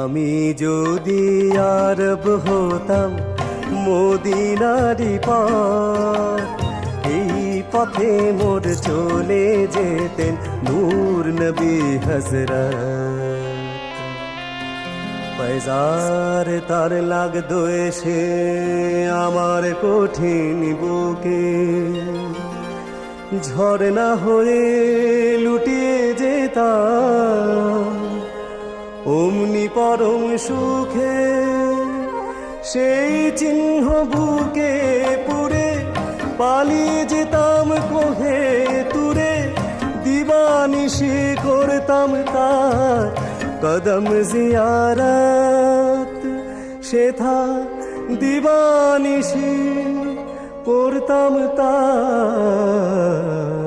আমি যদি আরব হতাম মদিনারি পথ, এই পথে মোর চলে যেতেন নূর নবী হযরত। পয়জার তার লাগতো এসে আমার কঠিন বুকে, ঝরনা হয়ে লুটিয়ে যেতাম অমনি পরম সুখে। সেই চিহ্ন বুকে পুরে পালিয়ে যেতাম কোহে তুরে, দিবানিশি করতাম তার কদম জিয়ারত। সেথা দিবানিশি করতাম তার